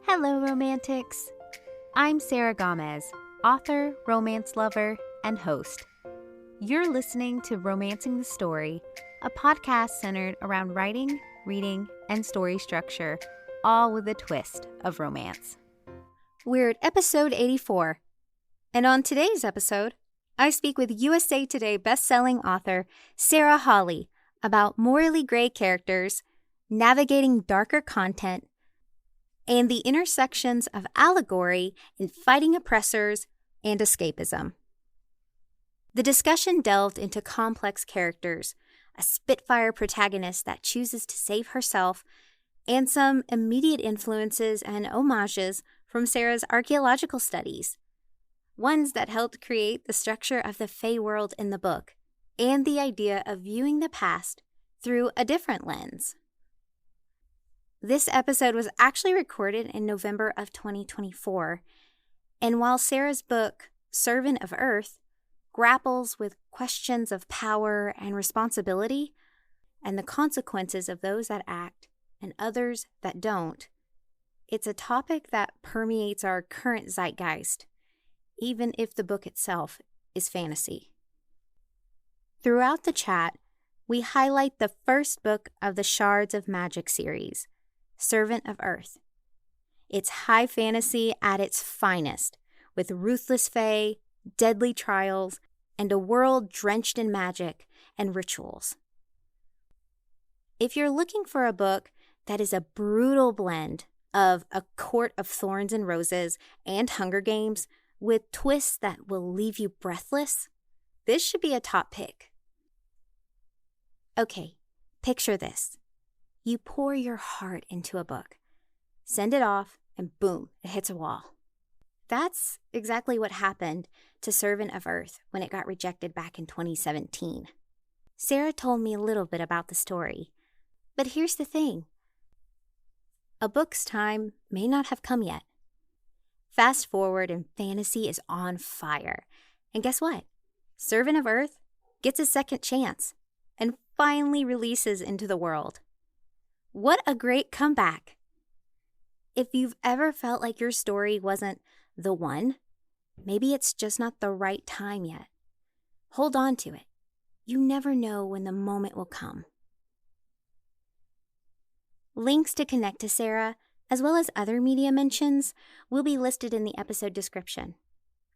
Hello, Romantics. I'm Sarah Gomez, author, romance lover, and host. You're listening to Romancing the Story, a podcast centered around writing, reading, and story structure, all with a twist of romance. We're at episode 84, and on today's episode, I speak with USA Today bestselling author Sarah Hawley about morally gray characters, navigating darker content, and the intersections of allegory in fighting oppressors and escapism. The discussion delved into complex characters, a Spitfire protagonist that chooses to save herself, and some immediate influences and homages from Sarah's archaeological studies, ones that helped create the structure of the Fae world in the book, and the idea of viewing the past through a different lens. This episode was actually recorded in November of 2024, and while Sarah's book, Servant of Earth, grapples with questions of power and responsibility and the consequences of those that act and others that don't, it's a topic that permeates our current zeitgeist, even if the book itself is fantasy. Throughout the chat, we highlight the first book of the Shards of Magic series, Servant of Earth. It's high fantasy at its finest, with ruthless fae, deadly trials, and a world drenched in magic and rituals. If you're looking for a book that is a brutal blend of A Court of Thorns and Roses and Hunger Games with twists that will leave you breathless, this should be a top pick. Okay, picture this. You pour your heart into a book, send it off, and boom, it hits a wall. That's exactly what happened to Servant of Earth when it got rejected back in 2017. Sarah told me a little bit about the story, but here's the thing. A book's time may not have come yet. Fast forward and fantasy is on fire. And guess what? Servant of Earth gets a second chance and finally releases into the world. What a great comeback! If you've ever felt like your story wasn't the one, maybe it's just not the right time yet. Hold on to it. You never know when the moment will come. Links to connect to Sarah, as well as other media mentions, will be listed in the episode description.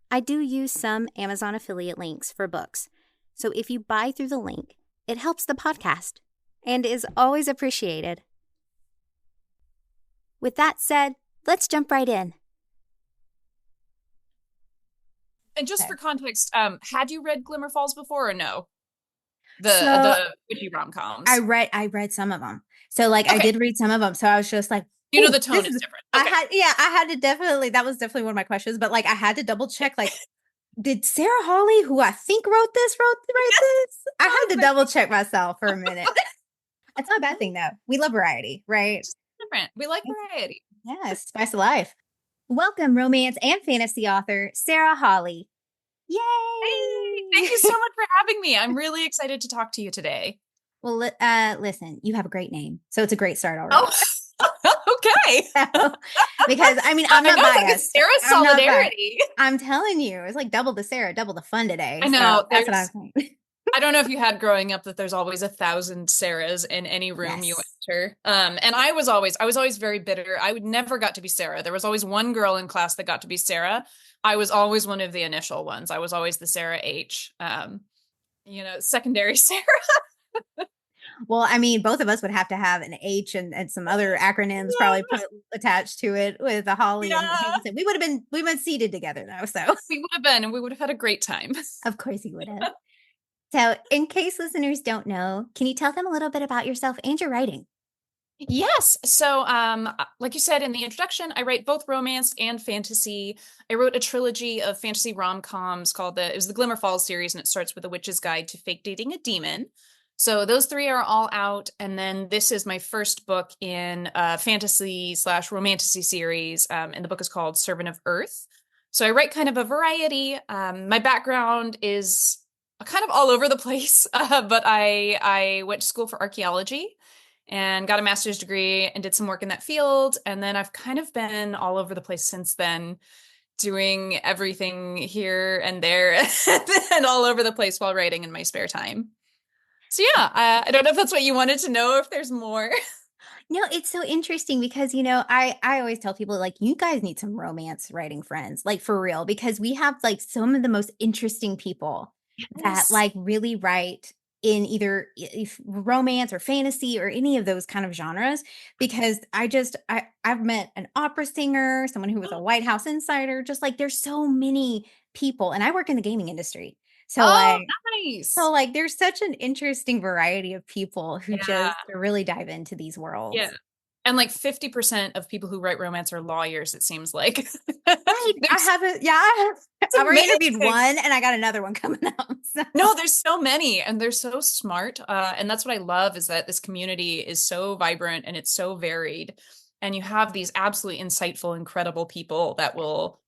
I do use some Amazon affiliate links for books, so if you buy through the link, it helps the podcast and is always appreciated. With that said, let's jump right in. And just for context, had you read Glimmer Falls before or no? The witchy rom-coms. I read some of them. So okay. I did read some of them. So I was just like, you know, the tone is different. Okay. I had to definitely, that was definitely one of my questions, but I had to double check, did Sarah Hawley, who I think wrote this? I had to double check myself for a minute. It's not a bad thing though. We love variety, right? It's different. We like variety. Yes, spice of life. Welcome, romance and fantasy author, Sarah Hawley. Yay! Hey, thank you so much for having me. I'm really excited to talk to you today. Well, listen, you have a great name, so it's a great start already. Oh, okay. Because I'm not biased. Sarah's solidarity. I'm telling you, it's like double the Sarah, double the fun today. I know. So that's what I'm saying. I don't know if you had growing up that there's always 1,000 Sarahs in any room you enter. And I was always very bitter. I would never got to be Sarah. There was always one girl in class that got to be Sarah. I was always one of the initial ones. I was always the Sarah H. Secondary Sarah. Well, both of us would have to have an H and some other acronyms probably attached to it with a Hawley. Yeah. And we've been seated together though. So we would have been, and we would have had a great time. Of course you would have. So in case listeners don't know, can you tell them a little bit about yourself and your writing? Yes. So, like you said in the introduction, I write both romance and fantasy. I wrote a trilogy of fantasy rom-coms called it was the Glimmer Falls series, and it starts with A Witch's Guide to Fake Dating a Demon. So those 3 are all out. And then this is my first book in a fantasy/romantasy series. And the book is called Servant of Earth. So I write kind of a variety. My background is kind of all over the place, but I went to school for archaeology. and got a master's degree and did some work in that field. And then I've kind of been all over the place since then, doing everything here and there and all over the place while writing in my spare time. So yeah, I don't know if that's what you wanted to know, or if there's more. No, it's so interesting because, I always tell people like, you guys need some romance writing friends, like for real, because we have like some of the most interesting people that Yes. like really write in either if romance or fantasy or any of those kind of genres. Because I've met an opera singer, someone who was a White House insider, just like there's so many people, and I work in the gaming industry. So Oh, like nice. so like there's such an interesting variety of people who Yeah. just really dive into these Yeah. worlds. And like 50% of people who write romance are lawyers, it seems like. Right. I There's, haven't, yeah, it's I've already interviewed amazing. one and I got another one coming up. So. No, there's so many, and they're so smart. And that's what I love, is that this community is so vibrant and it's so varied. And you have these absolutely insightful, incredible people that will,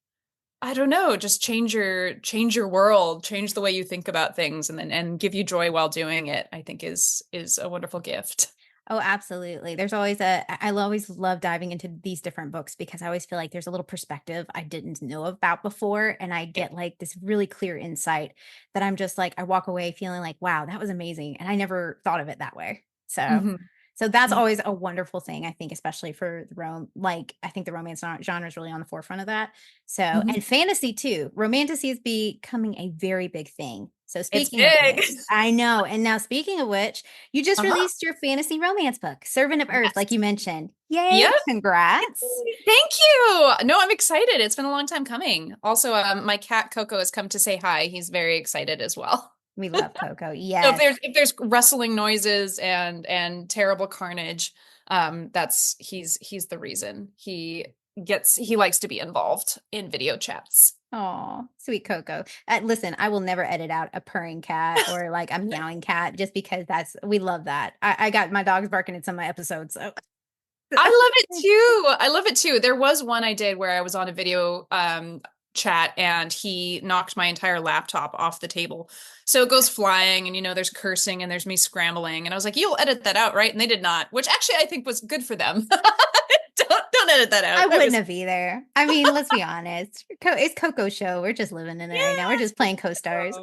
I don't know, just change your world, change the way you think about things, and give you joy while doing it, I think is a wonderful gift. Oh, absolutely. I always love diving into these different books because I always feel like there's a little perspective I didn't know about before. And I Yeah. get like this really clear insight that I'm just like, I walk away feeling like, wow, that was amazing. And I never thought of it that way. So, Mhm. so that's Yeah. always a wonderful thing, I think, especially for like, I think the romance genre is really on the forefront of that. So, Mhm. and fantasy too. Romantasy is becoming a very big thing. So It's speaking of big. which, I know. And now speaking of which, you just Uh-huh. released your fantasy romance book, Servant of Earth, like Yes. you mentioned. Yay, Yep. congrats. Thank you. No, I'm excited. It's been a long time coming. Also, my cat Coco has come to say hi. He's very excited as well. We love Coco. So if Yes. there's rustling noises and terrible carnage, that's he's the reason. He likes to be involved in video chats. Oh, sweet Coco. Listen, I will never edit out a purring cat or like a meowing cat just because we love that. I got my dogs barking at some of my episodes. So. I love it too. I love it too. There was one I did where I was on a video chat and he knocked my entire laptop off the table. So it goes flying and there's cursing and there's me scrambling and I was like, "You'll edit that out, right?" And they did not, which actually I think was good for them. Don't edit that I out. That wouldn't was have either. I mean, let's be honest. It's Coco's show. We're just living in it right now. We're just playing co-stars.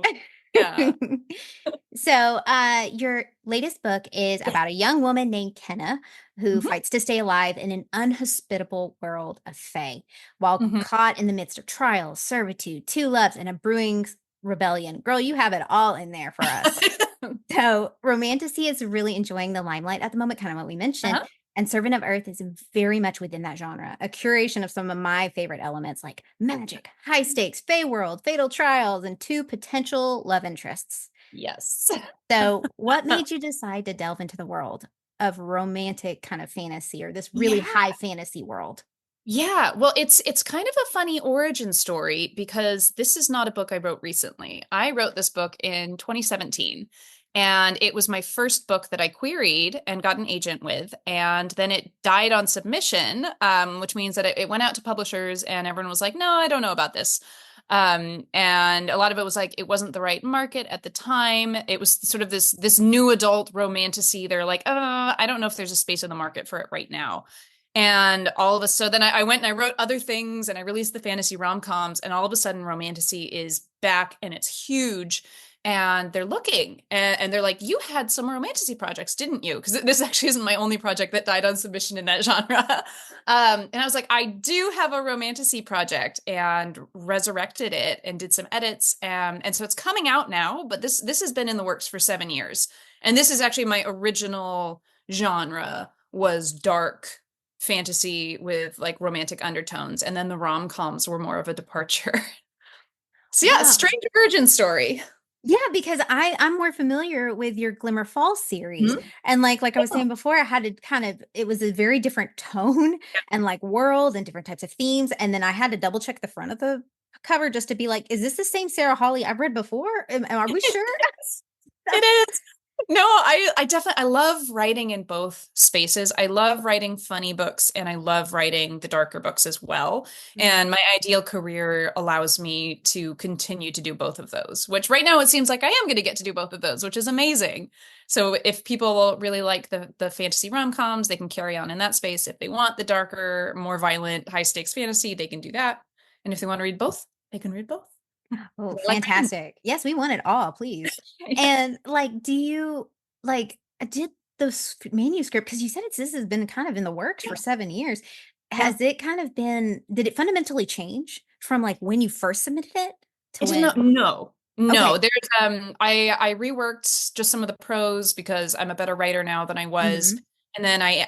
yeah. Yeah. So, your latest book is about a young woman named Kenna who Mhm. fights to stay alive in an unhospitable world of Fae, while Mhm. caught in the midst of trials, servitude, two loves, and a brewing rebellion. Girl, you have it all in there for us. So, Romantasy is really enjoying the limelight at the moment, kind of what we mentioned. Uh-huh. And Servant of Earth is very much within that genre, a curation of some of my favorite elements like magic, high stakes, Fey world, fatal trials, and two potential love interests. Yes. So, what made you decide to delve into the world of romantic kind of fantasy or this really Yeah. high fantasy world? Yeah, well, it's kind of a funny origin story because this is not a book I wrote recently. I wrote this book in 2017, and it was my first book that I queried and got an agent with, and then it died on submission, which means that it went out to publishers, and everyone was like, "No, I don't know about this." And a lot of it was like it wasn't the right market at the time. It was sort of this new adult romantasy. They're like, I don't know if there's a space in the market for it right now." And all of a sudden, then I went and I wrote other things and I released the fantasy rom-coms, and all of a sudden, romantasy is back and it's huge. And they're looking and they're like, "You had some romantasy projects, didn't you?" Because this actually isn't my only project that died on submission in that genre. And I was like, "I do have a romantasy project," and resurrected it and did some edits. And so it's coming out now, but this has been in the works for 7 years. And this is actually my original genre, was dark fantasy with like romantic undertones, and then the rom-coms were more of a departure. So yeah, Wow. strange origin story. Yeah, because I'm more familiar with your Glimmer Falls series. Mhm. And like I was Oh, saying before, I had to it was a very different tone and like world and different types of themes. And then I had to double check the front of the cover just to be like, is this the same Sarah Hawley I've read before? Are we sure? it is. No, I definitely I love writing in both spaces. I love writing funny books and I love writing the darker books as well. Mhm. And my ideal career allows me to continue to do both of those, which right now it seems like I am going to get to do both of those, which is amazing. So if people really like the fantasy rom-coms, they can carry on in that space. If they want the darker, more violent, high stakes fantasy, they can do that. And if they want to read both, they can read both. Oh, Like reading. fantastic. Yes, we want it all, please. Yeah. And like, do you like did the manuscript, because you said this has been kind of in the works for 7 years. Yeah. Has it kind of been, did it fundamentally change from like when you first submitted it to It did when? not, no, no. Okay. There's I reworked just some of the prose because I'm a better writer now than I was. Hmm. And then I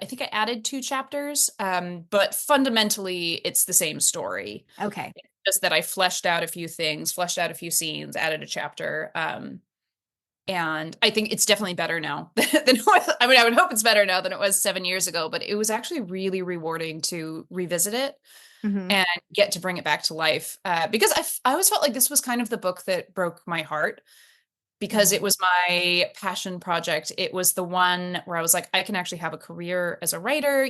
think I added 2 chapters. But fundamentally it's the same story. Okay. Just that I fleshed out a few things, fleshed out a few scenes, added a chapter. And I think it's definitely better now than it was. I mean, I would hope it's better now than it was 7 years ago, but it was actually really rewarding to revisit it Hmm. and get to bring it back to life. Because I always felt like this was kind of the book that broke my heart because it Hmm. was my passion project. It was the one where I was like, I can actually have a career as a writer.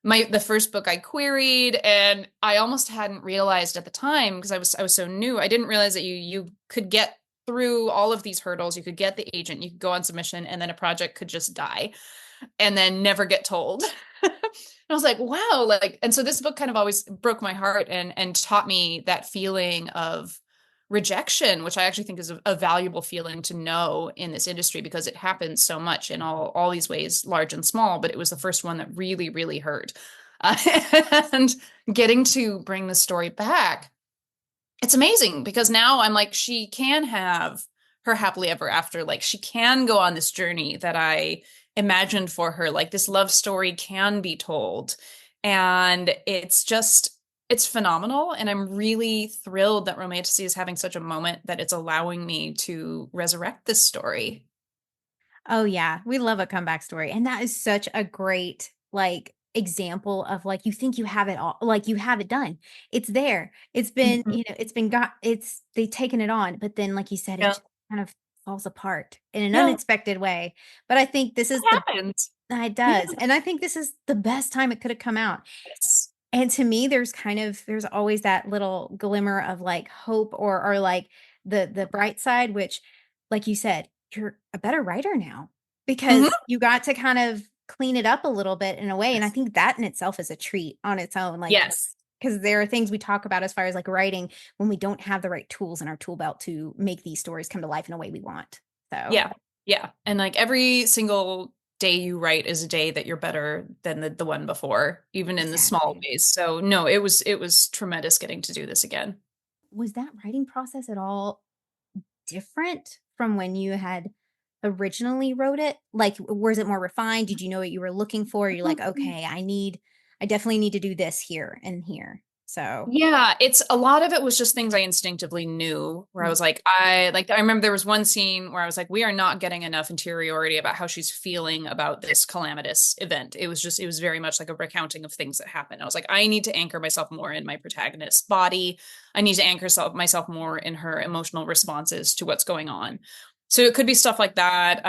The first book I queried, and I almost hadn't realized at the time because I was so new. I didn't realize that you could get through all of these hurdles. You could get the agent, you could go on submission, and then a project could just die and then never get told. I was like, wow, like, and so this book kind of always broke my heart and taught me that feeling of rejection, which I actually think is a valuable feeling to know in this industry because it happens so much in all these ways, large and small. But it was the first one that really, really hurt. Uh, and getting to bring the story back, it's amazing because now I'm like, she can have her happily ever after. Like she can go on this journey that I imagined for her. Like this love story can be told. And it's phenomenal. And I'm really thrilled that Romantasy is having such a moment that it's allowing me to resurrect this story. Oh yeah, we love a comeback story. And that is such a great like example of like you think you have it all, like you have it done. It's there. It's been, Mhm. it's been got they've taken it on, but then like you said, it Yeah. just kind of falls apart in an Yeah. unexpected way. But I think this is It the happens. it Yeah. does. And I think this is the best time it could have come out. Yes. And to me, there's always that little glimmer of like hope or like the bright side, which, like you said, you're a better writer now Mhm. because you got to kind of clean it up a little bit in a way. And I think that in itself is a treat on its own. Like, Yes. because there are things we talk about as far as like writing when we don't have the right tools in our tool belt to make these stories come to life in a way we want. So, Yeah. Yeah. And like every single day you write is a day that you're better than the one before, even in the small exactly. ways. So no, it was tremendous getting to do this again. Was that writing process at all different from when you had originally wrote it? Like, was it more refined? Did you know what you were looking for? You're like, okay, I definitely need to do this here and here. So, Yeah, it's a lot of it was just things I instinctively knew where I mm, was like, I remember there was one scene where I was like, we are not getting enough interiority about how she's feeling about this calamitous event. It was very much like a recounting of things that happened. I was like, I need to anchor myself more in my protagonist's body. I need to anchor myself more in her emotional responses to what's going on. So it could be stuff like that.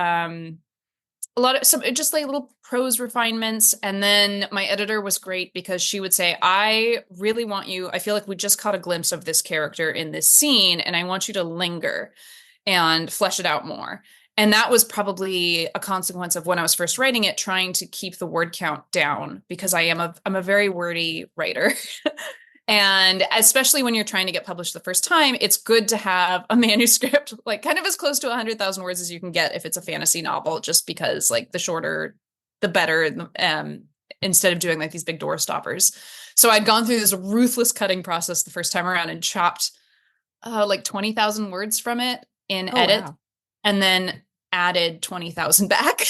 A lot of some just like little prose refinements. And then my editor was great because she would say, I really want you, I feel like we just caught a glimpse of this character in this scene, and I want you to linger and flesh it out more. And that was probably a consequence of when I was first writing it, trying to keep the word count down because I'm a very wordy writer. And especially when you're trying to get published the first time, it's good to have a manuscript like kind of as close to 100,000 words as you can get if it's a fantasy novel, just because like the shorter, the better, instead of doing like these big door stoppers. So I'd gone through this ruthless cutting process the first time around and chopped like 20,000 words from it in oh edit wow. and then added 20,000 back.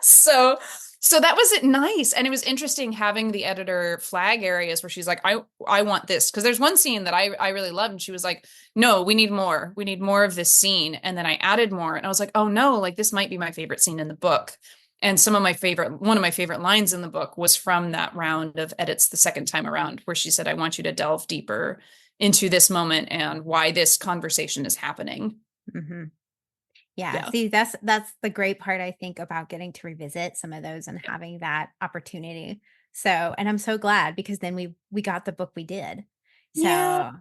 so so that was it nice. And it was interesting having the editor flag areas where she's like, I want this. Because there's one scene that I really loved. And she was like, no, we need more. We need more of this scene. And then I added more. And I was like, oh no, like this might be my favorite scene in the book. And one of my favorite lines in the book was from that round of edits the second time around, where she said, I want you to delve deeper into this moment and why this conversation is happening. Hmm. Yeah, Yeah. see, that's the great part, I think, about getting to revisit some of those and having that opportunity. So, and I'm so glad because then we got the book we did. Yeah. So,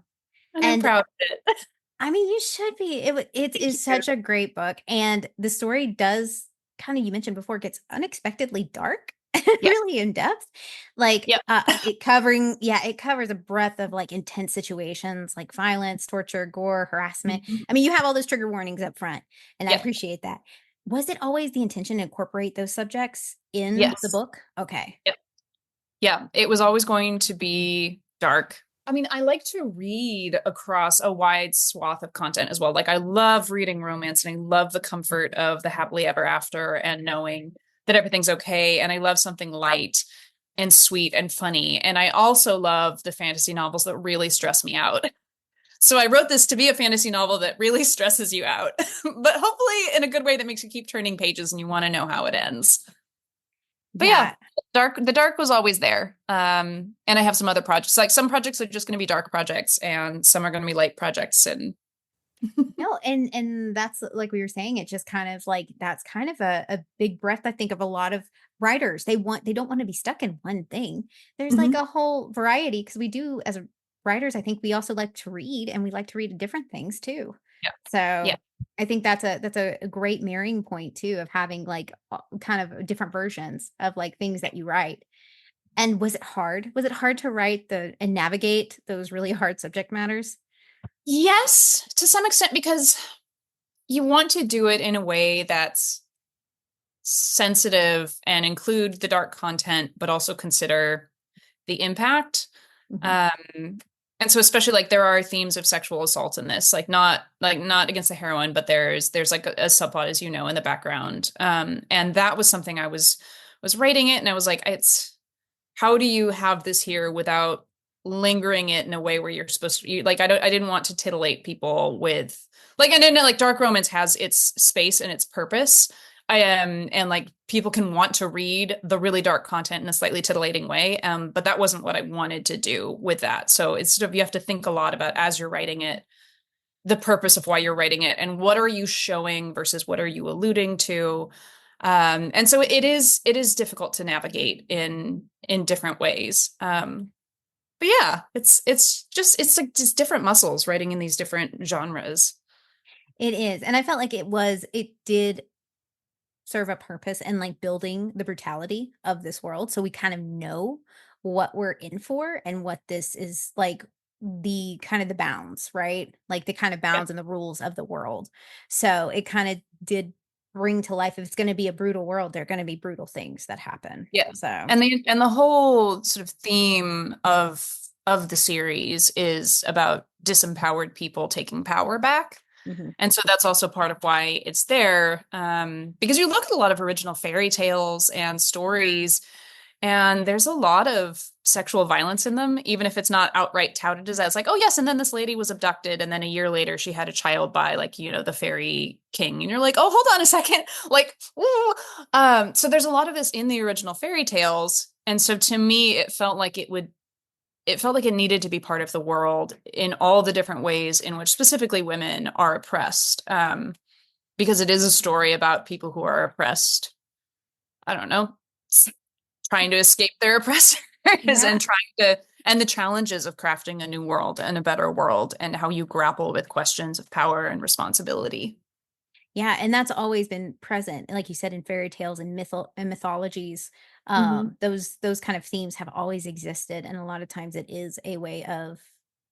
And I'm and proud of it. I mean, you should be. It Thank is you. such a great book, and the story does kind of, you mentioned before, gets unexpectedly dark, Yeah. really in depth. Like Yep. it covers a breadth of like intense situations like violence, torture, gore, harassment. Mhm. I mean, you have all those trigger warnings up front, and I Yep. appreciate that. Was it always the intention to incorporate those subjects in the Yes. book? Okay. Yep. Yeah. It was always going to be dark. I mean, I like to read across a wide swath of content as well. Like, I love reading romance and I love the comfort of the happily ever after and knowing that everything's okay. And I love something light and sweet and funny. And I also love the fantasy novels that really stress me out. So I wrote this to be a fantasy novel that really stresses you out, but hopefully in a good way that makes you keep turning pages and you want to know how it ends. But yeah, Yeah. the dark was always there. And I have some other projects. Like, some projects are just going to be dark projects and some are going to be light projects. And No, and that's like we were saying, it just kind of like that's kind of a big breath, I think, of a lot of writers. They don't want to be stuck in one thing. There's like Mhm. a whole variety because we do as writers, I think we also like to read and we like to read different things too. Yeah. Yeah. So I think that's a great marrying point too of having like kind of different versions of like things that you write. And was it hard? Was it hard to write and navigate those really hard subject matters? Yes, to some extent, because you want to do it in a way that's sensitive and include the dark content, but also consider the impact. Mhm. Um, and so especially like there are themes of sexual assault in this, like not against the heroine, but there's like a subplot, as you know, in the background. And that was something I was writing it and I was like, it's how do you have this here without lingering it in a way where you're supposed to like I didn't want to titillate people with like and then like dark romance has its space and its purpose. I am and like people can want to read the really dark content in a slightly titillating way. But that wasn't what I wanted to do with that. So it's sort of you have to think a lot about as you're writing it, the purpose of why you're writing it and what are you showing versus what are you alluding to. And so it is difficult to navigate in different ways. But yeah, it's like just different muscles writing in these different genres. It is. And I felt like it did serve a purpose in like building the brutality of this world. So we kind of know what we're in for and what this is like the kind of the bounds, right? Like the kind of Yeah. bounds and the rules of the world. So it kind of did bring to life if it's going to be a brutal world, there are going to be brutal things that happen. Yeah. So And the whole sort of theme of the series is about disempowered people taking power back. mhm. And so that's also part of why it's there. Because you look at a lot of original fairy tales and stories, and there's a lot of sexual violence in them, even if it's not outright touted as that. It's like, oh yes, and then this lady was abducted, and then a year later she had a child by like, the fairy king. And you're like, oh, hold on a second. Like, ooh. So there's a lot of this in the original fairy tales. And so to me, it felt like it needed to be part of the world in all the different ways in which specifically women are oppressed. Because it is a story about people who are oppressed. I don't know, trying to escape their oppressors Yeah. and the challenges of crafting a new world and a better world and how you grapple with questions of power and responsibility. Yeah, and that's always been present, like you said, in fairy tales and mythologies. Hmm. Those kind of themes have always existed, and a lot of times it is a way of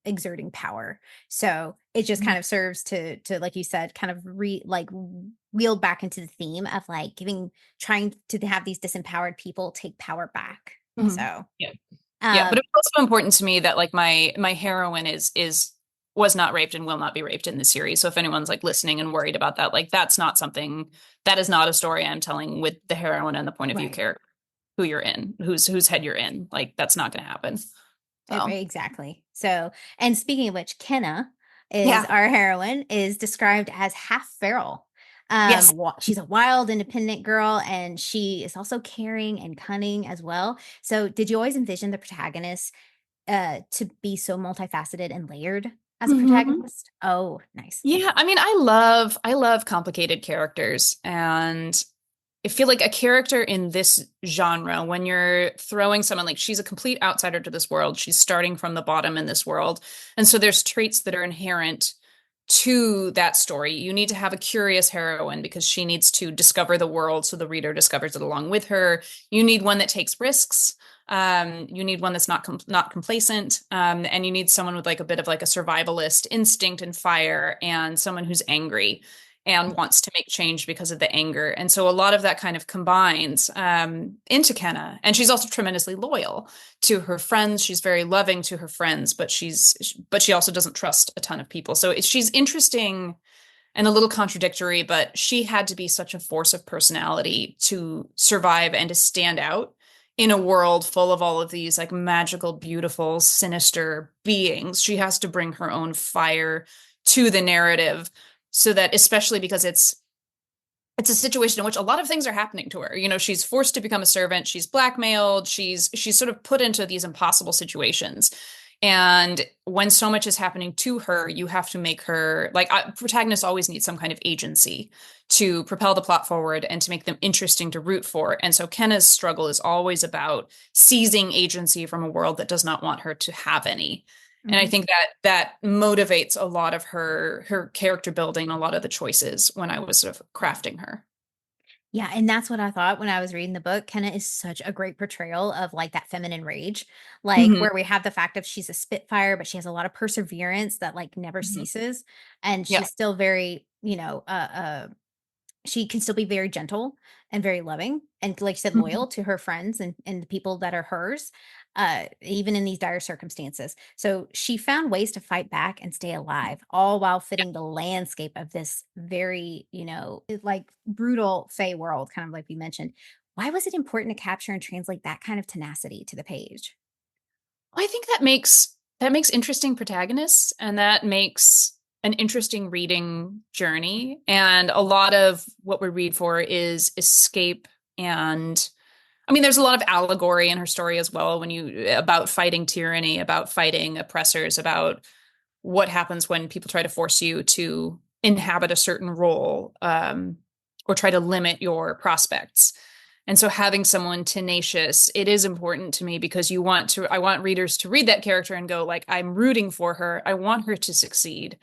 exerting power. So it just kind of serves to like you said, kind of wheel back into the theme of like trying to have these disempowered people take power back. Hmm. So Yeah. Yeah, but um, it's also important to me that like my heroine is was not raped and will not be raped in the series. So if anyone's like listening and worried about that, like that's not something that is not a story I'm telling with the heroine and the point of view right. character who you're in, whose head you're in. Like that's not going to happen. So Exactly. So, and speaking of which, Kenna is yeah, our heroine, is described as half feral. yes, She's a wild, independent girl, and she is also caring and cunning as well. So, did you always envision the protagonist to be so multifaceted and layered? as a protagonist? Oh, nice. Yeah, I mean, I love complicated characters, and I feel like a character in this genre, when you're throwing someone like she's a complete outsider to this world, she's starting from the bottom in this world, and so there's traits that are inherent to that story. You need to have a curious heroine because she needs to discover the world, so the reader discovers it along with her. You need one that takes risks. You need one that's not complacent, and you need someone with like a bit of like a survivalist instinct and fire, and someone who's angry and wants to make change because of the anger. And so a lot of that kind of combines into Kenna. And she's also tremendously loyal to her friends. She's very loving to her friends, but she also doesn't trust a ton of people. So she's interesting and a little contradictory, but she had to be such a force of personality to survive and to stand out in a world full of all of these like magical, beautiful, sinister beings. She has to bring her own fire to the narrative, so that, especially because it's a situation in which a lot of things are happening to her. You know, she's forced to become a servant, she's blackmailed, she's sort of put into these impossible situations. And when so much is happening to her, you have to make her like protagonists always need some kind of agency to propel the plot forward and to make them interesting to root for. And so Kenna's struggle is always about seizing agency from a world that does not want her to have any. And I think that motivates a lot of her character building, a lot of the choices when I was sort of crafting her. Yeah, and that's what I thought when I was reading the book. Kenna is such a great portrayal of like that feminine rage, like Mhm. where we have the fact of she's a spitfire, but she has a lot of perseverance that like never Mhm. ceases, and Yeah. she's still very, she can still be very gentle and very loving and like you said Mhm. loyal to her friends and the people that are hers, even in these dire circumstances. So she found ways to fight back and stay alive, all while fitting the landscape of this very, like brutal fey world, kind of like we mentioned. Why was it important to capture and translate that kind of tenacity to the page? I think that makes interesting protagonists, and that makes an interesting reading journey. And a lot of what we read for is escape. And I mean, there's a lot of allegory in her story as well, when you about fighting tyranny, about fighting oppressors, about what happens when people try to force you to inhabit a certain role, or try to limit your prospects. And so having someone tenacious, it is important to me because I want readers to read that character and go like, I'm rooting for her. I want her to succeed.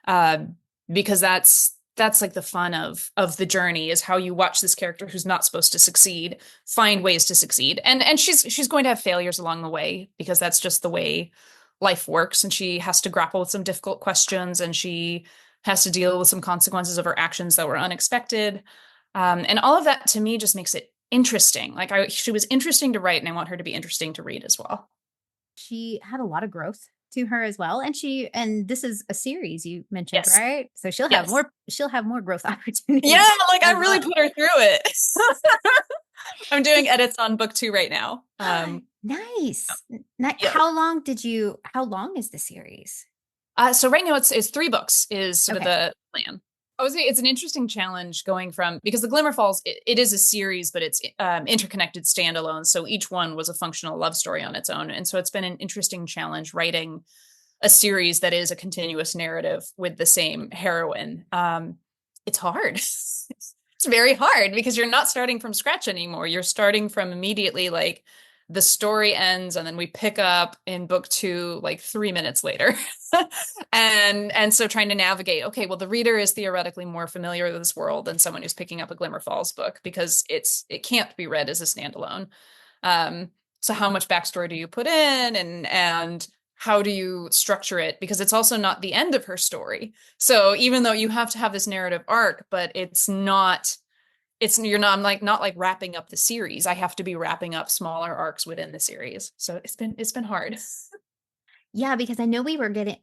Uh, because that's like the fun of the journey, is how you watch this character who's not supposed to succeed find ways to succeed. And she's going to have failures along the way, because that's just the way life works, and she has to grapple with some difficult questions, and she has to deal with some consequences of her actions that were unexpected. And all of that to me just makes it interesting. Like she was interesting to write, and I want her to be interesting to read as well. She had a lot of growth to her as well, and this is a series you mentioned, Yes. right? So Yes. she'll have more growth Yeah, opportunities like I as really well. put her through it. I'm doing edits on book 2 right now. Nice. Yeah. How long is the series? So right now it's 3 books is sort of Okay. the plan. I would say it's an interesting challenge going from, because the Glimmer Falls, it is a series, but it's interconnected standalone. So each one was a functional love story on its own. And so it's been an interesting challenge writing a series that is a continuous narrative with the same heroine. It's hard. It's very hard because you're not starting from scratch anymore. You're starting from immediately, like the story ends and then we pick up in book 2 like 3 minutes later. And so trying to navigate, okay, well, the reader is theoretically more familiar with this world than someone who's picking up a Glimmer Falls book, because it can't be read as a standalone. So how much backstory do you put in, and how do you structure it? Because it's also not the end of her story. So even though you have to have this narrative arc, but you're not, I'm like not like wrapping up the series. I have to be wrapping up smaller arcs within the series. So it's been hard. Yeah, because I know we were getting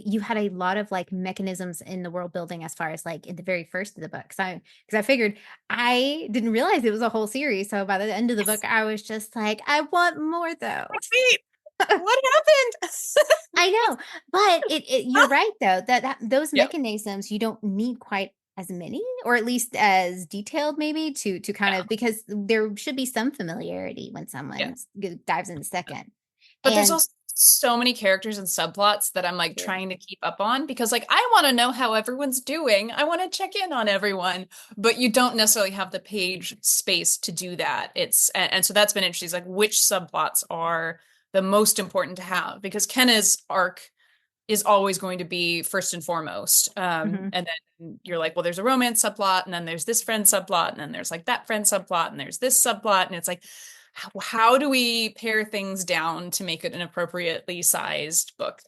you had a lot of like mechanisms in the world building as far as like in the very first of the book. Because I figured I didn't realize it was a whole series. So by the end of the book, Yes. I was just like, I want more though. Wait, what happened? I know, but you're right though that those Yeah. mechanisms you don't need quite as many, or at least as detailed, maybe to kind Yeah. of, because there should be some familiarity when Yeah. someone dives in the second. But there's And also so many characters and subplots that I'm like Yeah. trying to keep up on because like I want to know how everyone's doing. I want to check in on everyone, but you don't necessarily have the page space to do that. And so that's been interesting. It's like which subplots are the most important to have because Kenna's arc is always going to be first and foremost. Mhm. And then you're like, well, there's a romance subplot, and then there's this friend subplot, and then there's like that friend subplot, and there's this subplot, and it's like, how do we pare things down to make it an appropriately sized book?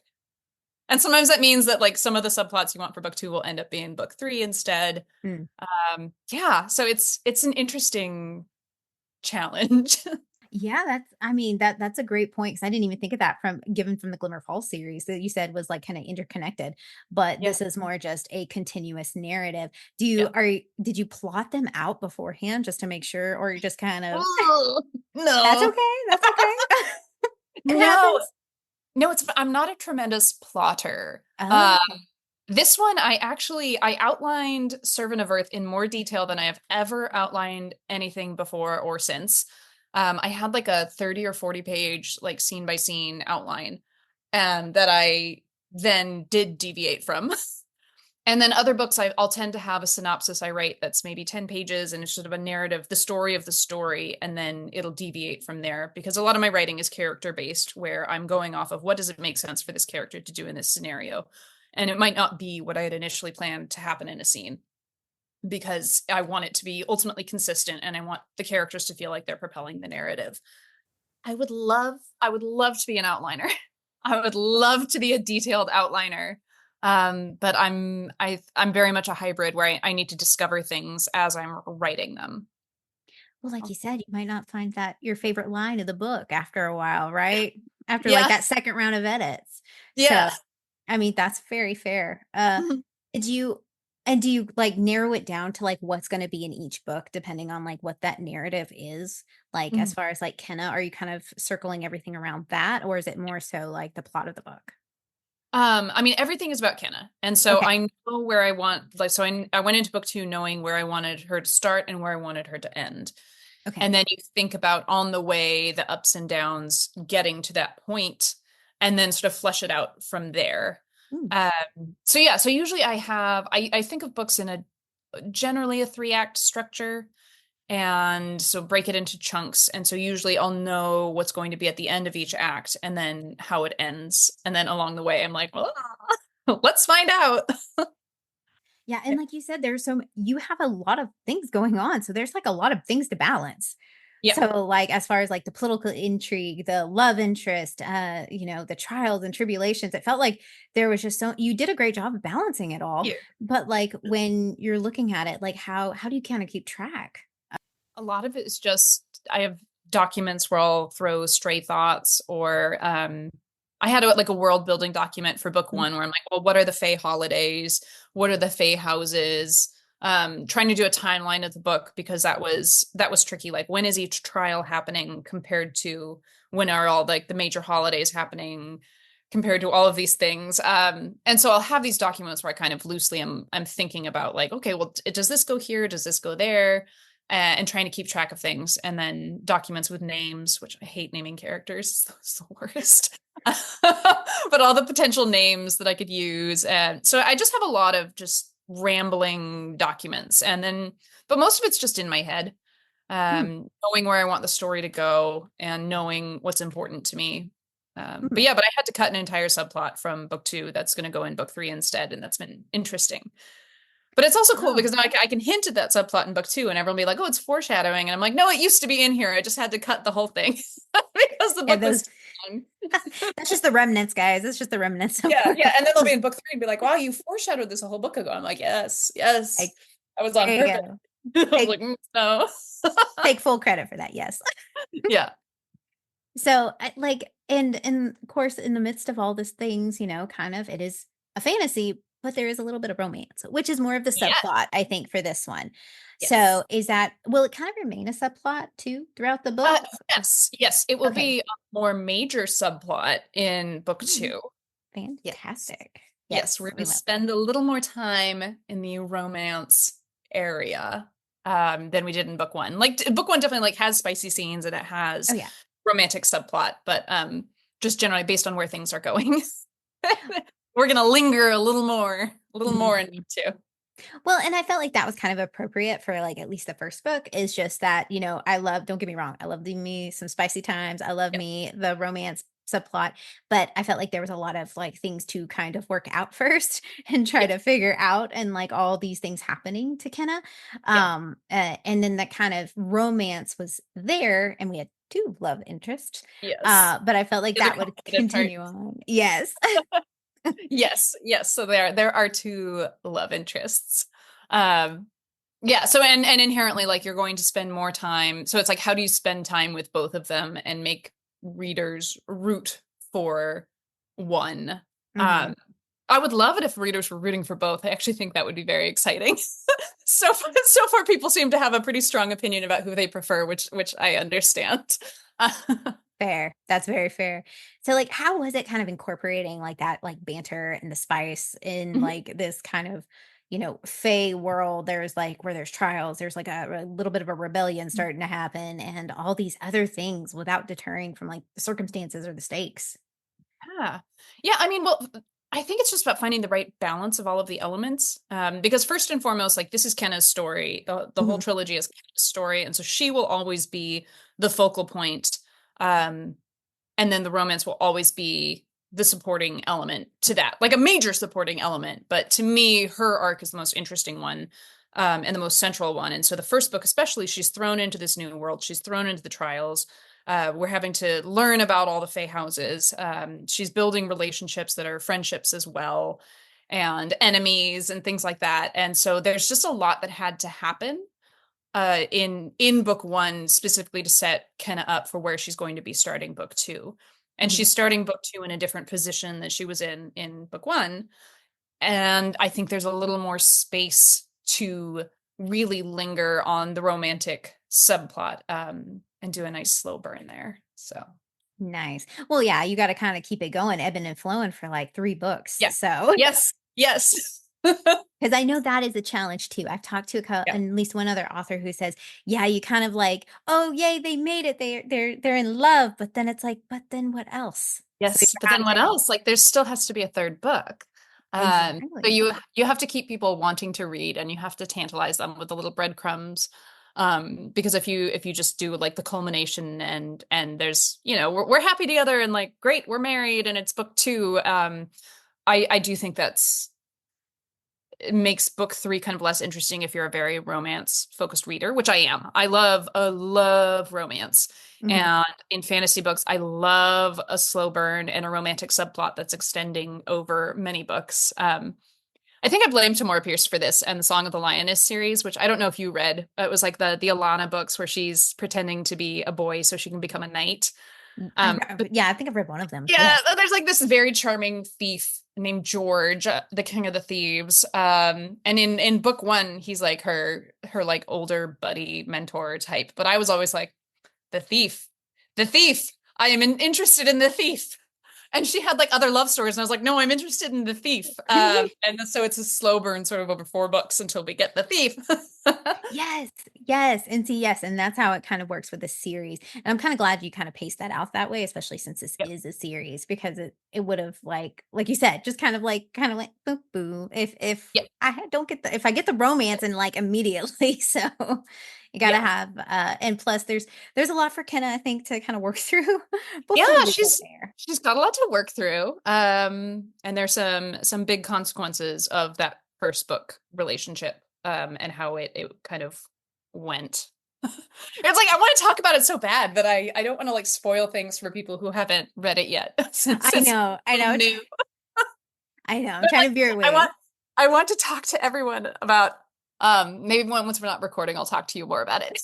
And sometimes that means that like some of the subplots you want for book 2 will end up being book 3 instead. Mm. Yeah, so it's an interesting challenge. Yeah, that's a great point because I didn't even think of that from the Glimmer Falls series that you said was like kind of interconnected, but Yeah. this is more just a continuous narrative. Yeah. Did you plot them out beforehand just to make sure, or you just kind of No. that's okay, that's okay. It No. happens. No, I'm not a tremendous plotter. Oh, This one, I outlined Servant of Earth in more detail than I have ever outlined anything before or since. I had like a 30 or 40 page, like scene by scene outline, that I then did deviate from. And then other books, I'll tend to have a synopsis I write that's maybe 10 pages and it's sort of a narrative, the story of the story, and then it'll deviate from there because a lot of my writing is character based, where I'm going off of what does it make sense for this character to do in this scenario. And it might not be what I had initially planned to happen in a scene because I want it to be ultimately consistent and I want the characters to feel like they're propelling the narrative. I would love to be an outliner. I would love to be a detailed outliner. But I'm very much a hybrid where I need to discover things as I'm writing them. well, like you said, you might not find that your favorite line of the book after a while, right? After Yeah. like that second round of edits. Yeah. So, I mean, that's very fair. Do you like narrow it down to like what's going to be in each book depending on like what that narrative is? Like as far as like Kenna, are you kind of circling everything around that, or is it more so like the plot of the book? I mean, everything is about Kenna. And so Okay. I know where I want, like, so I went into book 2 knowing where I wanted her to start and where I wanted her to end. Okay. And then you think about on the way, the ups and downs, getting to that point, and then sort of flesh it out from there. Ooh. So yeah, so usually I think of books in generally a 3-act structure. And so break it into chunks. And so usually I'll know what's going to be at the end of each act and then how it ends. And then along the way, I'm like, well, let's find out. Yeah, and like you said, you have a lot of things going on, so there's like a lot of things to balance. Yeah. So like as far as like the political intrigue, the love interest, the trials and tribulations, it felt like there was just you did a great job of balancing it all. Yeah. But like when you're looking at it, like how do you kind of keep track? A lot of it is just, I have documents where I'll throw stray thoughts or, I had like a world building document for book 1 where I'm like, well, what are the Fae holidays? What are the Fae houses? Trying to do a timeline of the book because that was tricky. Like when is each trial happening compared to when are all like the major holidays happening compared to all of these things. And so I'll have these documents where I kind of loosely I'm thinking about like, okay, well, does this go here? Does this go there? And trying to keep track of things, and then documents with names, which I hate naming characters. It's the worst. But all the potential names that I could use. And so I just have a lot of just rambling documents. But most of it's just in my head, knowing where I want the story to go and knowing what's important to me. But I had to cut an entire subplot from book 2 that's going to go in book 3 instead. And that's been interesting. But it's also cool because now I can hint at that subplot in book 2 and everyone will be like, oh, it's foreshadowing. And I'm like, no, it used to be in here. I just had to cut the whole thing because the book was long. That's just the remnants, guys. It's just the remnants. Yeah. And then they'll be in book 3 and be like, wow, you foreshadowed this a whole book ago. I'm like, yes. I was on purpose. I was like, no. Take full credit for that. Yes. Yeah. So and of course, in the midst of all these things, kind of, it is a fantasy, but there is a little bit of romance, which is more of the subplot, I think, for this one. Yes. So will it kind of remain a subplot too throughout the book? Yes. It will be a more major subplot in book 2. Fantastic. Yes, we're going to spend a little more time in the romance area than we did in book 1. Like book 1 definitely like has spicy scenes and it has romantic subplot, but just generally based on where things are going. We're going to linger a little more in book 2. Well, and I felt like that was kind of appropriate for like at least the first book is just that, I love, don't get me wrong, I love me some spicy times. I love Yeah. me the romance subplot, but I felt like there was a lot of like things to kind of work out first and try to figure out, and like all these things happening to Kenna. And then that kind of romance was there and we had 2 love interests. Yes. But I felt like The that would complicated part. continue on. Yes. Yes. So there are 2 love interests. Yeah. So and inherently, like, you're going to spend more time. So it's like, how do you spend time with both of them and make readers root for one? Mhm. I would love it if readers were rooting for both. I actually think that would be very exciting. So far, people seem to have a pretty strong opinion about who they prefer, which I understand. Fair. That's very fair. So like how was it kind of incorporating like that like banter and the spice in Mhm. like this kind of, fae world? There's like where there's trials, there's like a little bit of a rebellion starting to happen and all these other things without deterring from like the circumstances or the stakes. Yeah. Yeah. I mean, well, I think it's just about finding the right balance of all of the elements. Because first and foremost, like, this is Kenna's story. The whole Mhm. trilogy is Kenna's story. And so she will always be the focal point. Um, and then the romance will always be the supporting element to that, like a major supporting element. But to me, her arc is the most interesting one, and the most central one. And so the first book, especially, she's thrown into this new world. She's thrown into the trials. We're having to learn about all the Fae houses. She's building relationships that are friendships as well, and enemies and things like that. And so there's just a lot that had to happen in book 1, specifically to set Kenna up for where she's going to be starting book 2. And Mhm. she's starting book 2 in a different position that she was in book 1. And I think there's a little more space to really linger on the romantic subplot, and do a nice slow burn there. So Nice. Well, yeah, you got to kind of keep it going, ebbing and flowing for like 3 books. yeah, So yes. because I know that is a challenge too. I've talked to Yeah. at least one other author who says, "Yeah, you kind of like, oh yay, they made it. They're in love." But then it's like, but then what else? So you Yes, but then what gotta else? Like, there still has to be a third book. So exactly. you have to keep people wanting to read, and you have to tantalize them with the little breadcrumbs. Because if you just do like the culmination, and there's, we're happy together and like, great, we're married and it's book 2. I do think it makes book 3 kind of less interesting if you're a very romance focused reader, which I am. I love romance. Mhm. And in fantasy books, I love a slow burn and a romantic subplot that's extending over many books. I think I blame Tamora Pierce for this and the Song of the Lioness series, which I don't know if you read. It was like the Alana books where she's pretending to be a boy so she can become a knight. But Yeah, I think I've read one of them. yeah, Yes. there's like this very charming thief named George, the king of the thieves. And in book 1, he's like her like older buddy mentor type. But I was always like, the thief, the thief. I am interested in the thief. And she had like other love stories, and I was like, no, I'm interested in the thief. And so it's a slow burn, sort of over 4 books until we get the thief. Yes, yes, and see, yes, and that's how it kind of works with the series. And I'm kind of glad you kind of paced that out that way, especially since this Yep. is a series, because it would have like you said, just kind of like boom boom. If Yep. don't get if I get the romance and like immediately, so you gotta Yeah. have and plus there's a lot for Kenna, I think, to kind of work through Yeah, before we get she's there. she's got a lot to work through. And there's some big consequences of that first book relationship, and how it kind of went. It's like, I want to talk about it so bad, but I don't want to like spoil things for people who haven't read it yet, since I it's know, I so know, new. I know. I'm But trying like, to veer I want away. I want to talk to everyone about, maybe once we're not recording, I'll talk to you more about it.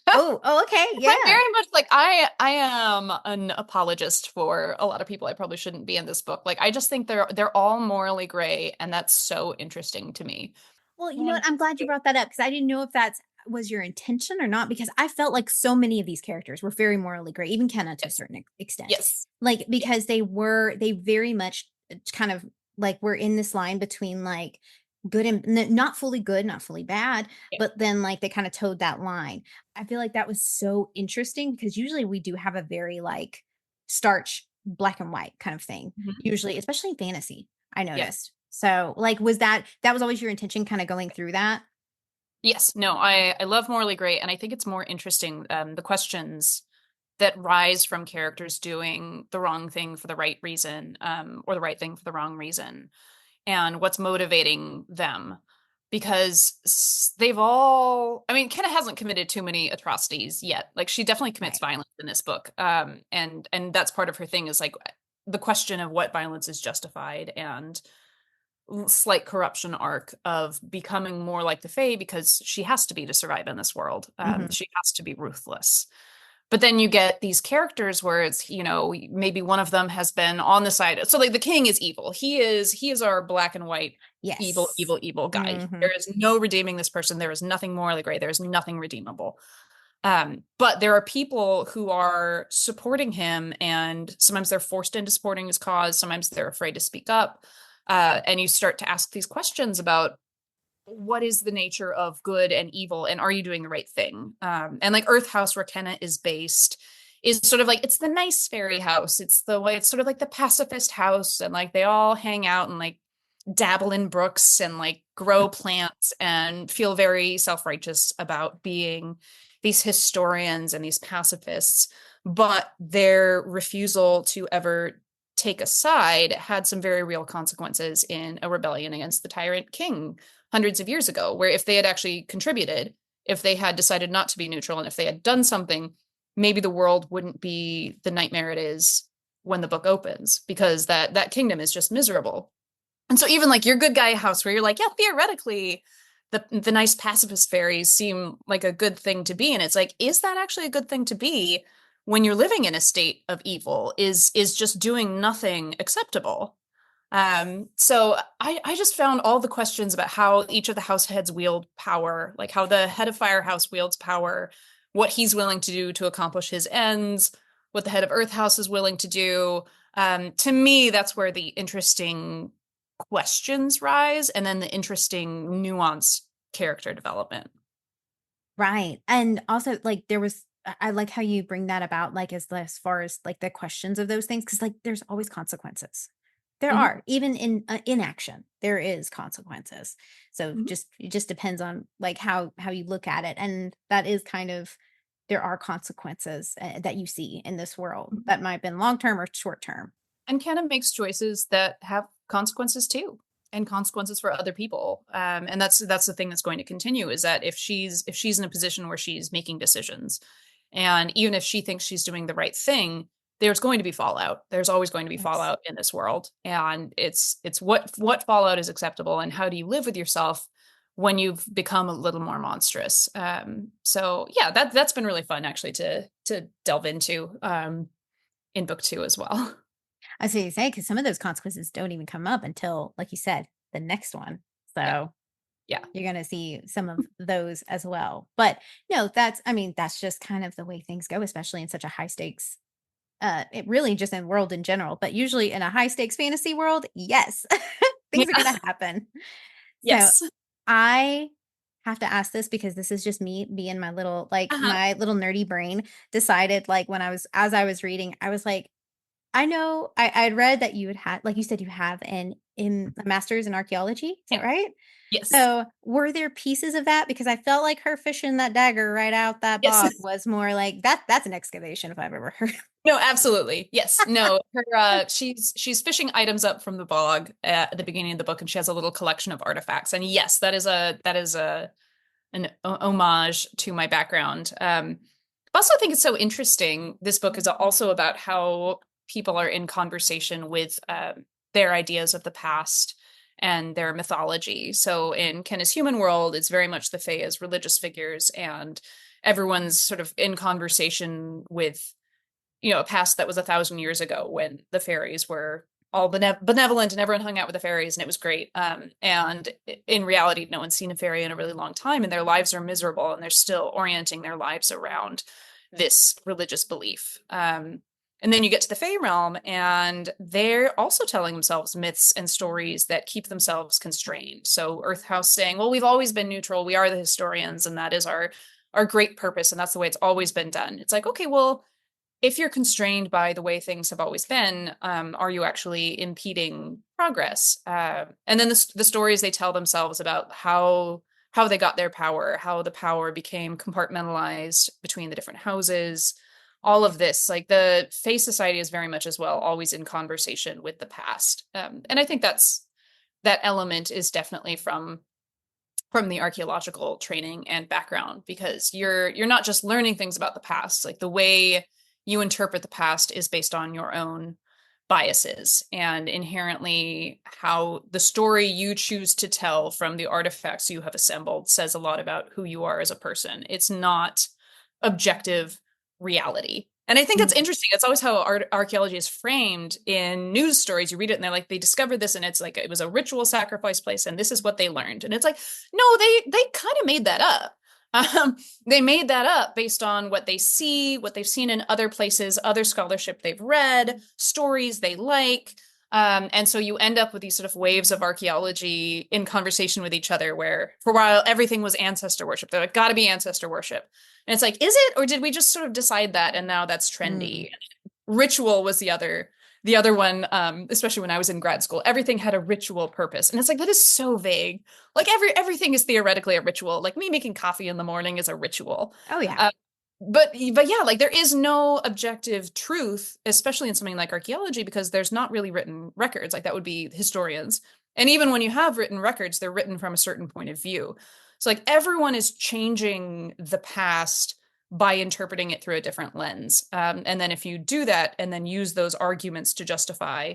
Oh, okay, I'm yeah. very much like, I am an apologist for a lot of people I probably shouldn't be in this book. Like, I just think they're all morally gray, and that's so interesting to me. Well, you know And what? I'm glad you brought that up because I didn't know if that was your intention or not. Because I felt like so many of these characters were very morally gray, even Kenna to a yes, certain extent. yes, Like yeah, because they very much kind of like were in this line between like good and not fully good, not fully bad, yeah, but then like they kind of towed that line. I feel like that was so interesting because usually we do have a very like starch black and white kind of thing, usually, especially in fantasy, I Yes. noticed. So like, was that was always your intention kind of going through that? Yes. No, I love morally gray, and I think it's more interesting, the questions that rise from characters doing the wrong thing for the right reason, or the right thing for the wrong reason, and what's motivating them. Because they've all, I mean, Kenna hasn't committed too many atrocities yet. Like, she definitely commits Right. violence in this book. And that's part of her thing, is like the question of what violence is justified, and slight corruption arc of becoming more like the Fae because she has to be to survive in this world. Mhm. She has to be ruthless. But then you get these characters where it's, maybe one of them has been on the side. So like the king is evil. He is our black and white evil, Yes. evil, evil guy. There is no redeeming this person. There is nothing morally gray. There is nothing redeemable. But there are people who are supporting him, and sometimes they're forced into supporting his cause. Sometimes they're afraid to speak up. And you start to ask these questions about what is the nature of good and evil, and are you doing the right thing? And like Earth House, where Kenna is based, is sort of like, it's the nice fairy house. It's sort of like the pacifist house, and like they all hang out and like dabble in brooks and like grow plants and feel very self-righteous about being these historians and these pacifists. But their refusal to ever take a side had some very real consequences in a rebellion against the tyrant king hundreds of years ago, where if they had actually contributed, if they had decided not to be neutral, and if they had done something, maybe the world wouldn't be the nightmare it is when the book opens, because that kingdom is just miserable. And so even like your good guy house, where you're like, yeah, theoretically, the nice pacifist fairies seem like a good thing to be. And it's like, is that actually a good thing to be when you're living in a state of evil? Is just doing nothing acceptable? So I just found all the questions about how each of the house heads wield power, like how the head of Firehouse wields power, what he's willing to do to accomplish his ends, what the head of Earth House is willing to do. To me, that's where the interesting questions rise, and then the interesting nuanced character development. Right. And also like there was I like how you bring that about like as far as like the questions of those things, because like there's always consequences. There Mhm, are, even in inaction, there is consequences. So mhm. just it just depends on like how you look at it, and that is kind of there are consequences that you see in this world Mhm. that might have been long term or short term. And Kenna makes choices that have consequences too, and consequences for other people. And that's the thing that's going to continue, is that if she's in a position where she's making decisions, and even if she thinks she's doing the right thing, there's going to be fallout. There's always going to be Yes. fallout in this world, and it's what fallout is acceptable, and how do you live with yourself when you've become a little more monstrous. So yeah, that's been really fun actually to delve into in book two as well. I was going to say, because some of those consequences don't even come up until, like you said, the next one. Yeah. So Yeah. you're going to see some of those as well. But no, that's, I mean, that's just kind of the way things go, especially in such a high stakes, it really just in world in general, but usually in a high stakes fantasy world, yes, Yeah. things are going to happen. So Yes. I have to ask this because this is just me being my little, like Uh-huh. my little nerdy brain decided, like when as I was reading, I was like, I know I'd read that you had like you said, you have in a master's in archaeology. Is that Yeah. right? Yes. So were there pieces of that? Because I felt like her fishing that dagger right out that Yes. bog was more like that's an excavation if I've ever heard. No, absolutely. Yes. No, her she's fishing items up from the bog at the beginning of the book, and she has a little collection of artifacts. And yes, that is an homage to my background. I also think it's so interesting. This book is also about how people are in conversation with their ideas of the past and their mythology. So in Kenna's human world, it's very much the Fae as religious figures, and everyone's sort of in conversation with, a past that was 1,000 years ago, when the fairies were all benevolent and everyone hung out with the fairies and it was great. And in reality, no one's seen a fairy in a really long time, and their lives are miserable, and they're still orienting their lives around this religious belief. And then you get to the Fae realm, and they're also telling themselves myths and stories that keep themselves constrained. So Earth House saying, well, we've always been neutral. We are the historians, and that is our great purpose. And that's the way it's always been done. It's like, okay, well, if you're constrained by the way things have always been, are you actually impeding progress? And then the stories they tell themselves about how they got their power, how the power became compartmentalized between the different houses, all of this, like the Fae Society is very much as well always in conversation with the past. And I think that element is definitely from the archaeological training and background, because you're not just learning things about the past, like the way you interpret the past is based on your own biases, and inherently how the story you choose to tell from the artifacts you have assembled says a lot about who you are as a person. It's not objective reality. And I think that's interesting. It's always how archaeology is framed in news stories. You read it and they're like, they discovered this and it's like, it was a ritual sacrifice place and this is what they learned. And it's like, no, they kind of made that up. They made that up based on what they see, what they've seen in other places, other scholarship they've read, stories they like. And so you end up with these sort of waves of archaeology in conversation with each other, where for a while everything was ancestor worship. They're like, gotta be ancestor worship. And it's like, is it, or did we just sort of decide that and now that's trendy? Ritual was the other one, especially when I was in grad school. Everything had a ritual purpose. And it's like, that is so vague. Like everything is theoretically a ritual. Like me making coffee in the morning is a ritual. Oh, yeah. But yeah, like there is no objective truth, especially in something like archaeology, because there's not really written records. Like that would be historians. And even when you have written records, they're written from a certain point of view. So like everyone is changing the past by interpreting it through a different lens. And then if you do that and then use those arguments to justify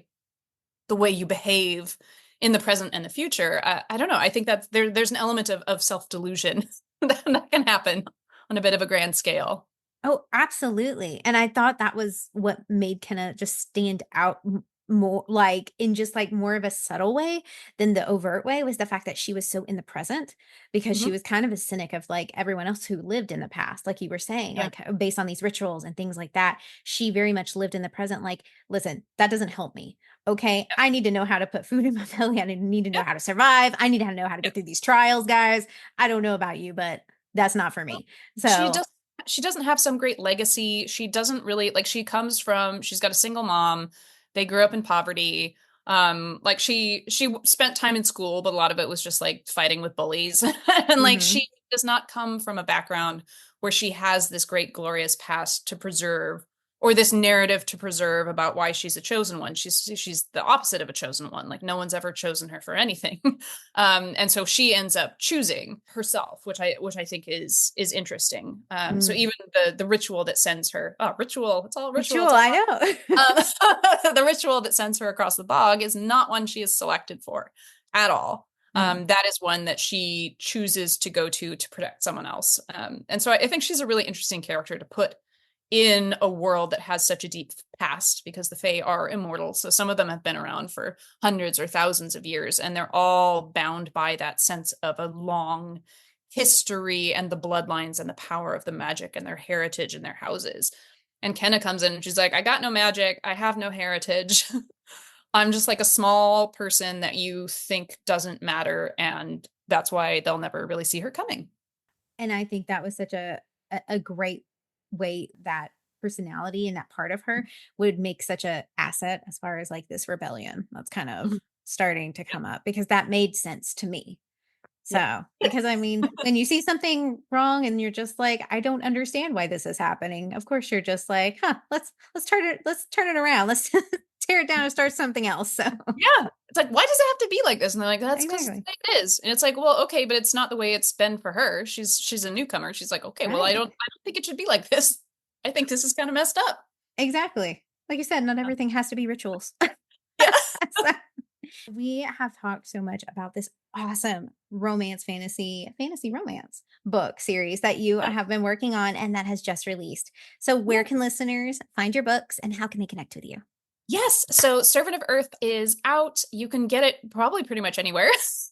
the way you behave in the present and the future, I don't know. I think that there's an element of self-delusion that can happen on a bit of a grand scale. Oh, absolutely. And I thought that was what made Kenna just stand out more, like in just like more of a subtle way than the overt way, was the fact that she was so in the present, because she was kind of a cynic of like everyone else who lived in the past, like you were saying, Yeah. like based on these rituals and things like that. She very much lived in the present. Like, listen, that doesn't help me. Okay. I need to know how to put food in my belly. I need to know how to survive. I need to know how to go through these trials, guys. I don't know about you, but that's not for me. So She doesn't have some great legacy. She doesn't really, like, she's got a single mom. They grew up in poverty. Like she spent time in school, but a lot of it was just like fighting with bullies. And like she does not come from a background where she has this great glorious past to preserve, or this narrative to preserve about why she's a chosen one. She's the opposite of a chosen one. Like no one's ever chosen her for anything. And so she ends up choosing herself, which I think is interesting. So even the ritual that sends her, ritual, it's all ritual. I know. The ritual that sends her across the bog is not one she is selected for at all. That is one that she chooses to go to protect someone else. And so I think she's a really interesting character to put in a world that has such a deep past, because the Fae are immortal. So some of them have been around for hundreds or thousands of years, and they're all bound by that sense of a long history and the bloodlines and the power of the magic and their heritage and their houses. And Kenna comes in and she's like, I got no magic. I have no heritage. I'm just like a small person that you think doesn't matter. And that's why they'll never really see her coming. And I think that was such a great way that personality and that part of her would make such a asset as far as like this rebellion that's kind of starting to come up, because that made sense to me. So, because I mean, when you see something wrong and you're just like, I don't understand why this is happening. Of course, you're just like, let's turn it around. Let's tear it down and start something else. So yeah, it's like, why does it have to be like this? And they're like, that's because it is. And it's like, well, okay, but it's not the way it's been for her. She's a newcomer. She's like, okay, well, I don't think it should be like this. I think this is kind of messed up. Exactly. Like you said, not everything has to be rituals. Yeah. So, we have talked so much about this awesome fantasy romance book series that you have been working on and that has just released. So where can listeners find your books and how can they connect with you? Yes. So Servant of Earth is out. You can get it probably pretty much anywhere.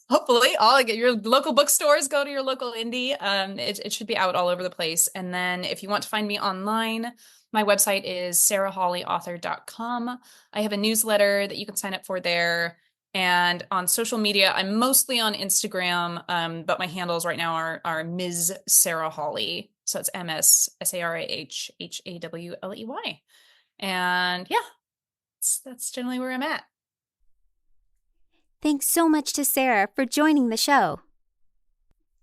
Hopefully, your local bookstores, go to your local indie. It should be out all over the place. And then if you want to find me online, my website is sarahhawleyauthor.com. I have a newsletter that you can sign up for there. And on social media, I'm mostly on Instagram, but my handles right now are Ms. Sarah Hawley. So it's MSSarahHHawley. And yeah, that's generally where I'm at. Thanks so much to Sarah for joining the show.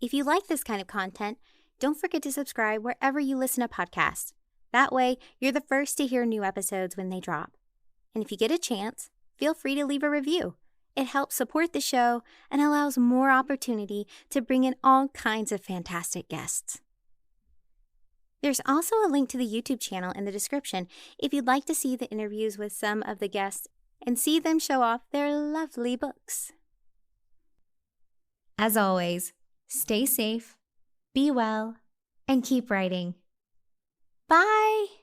If you like this kind of content, don't forget to subscribe wherever you listen to podcasts. That way, you're the first to hear new episodes when they drop. And if you get a chance, feel free to leave a review. It helps support the show and allows more opportunity to bring in all kinds of fantastic guests. There's also a link to the YouTube channel in the description if you'd like to see the interviews with some of the guests and see them show off their lovely books. As always, stay safe, be well, and keep writing. Bye!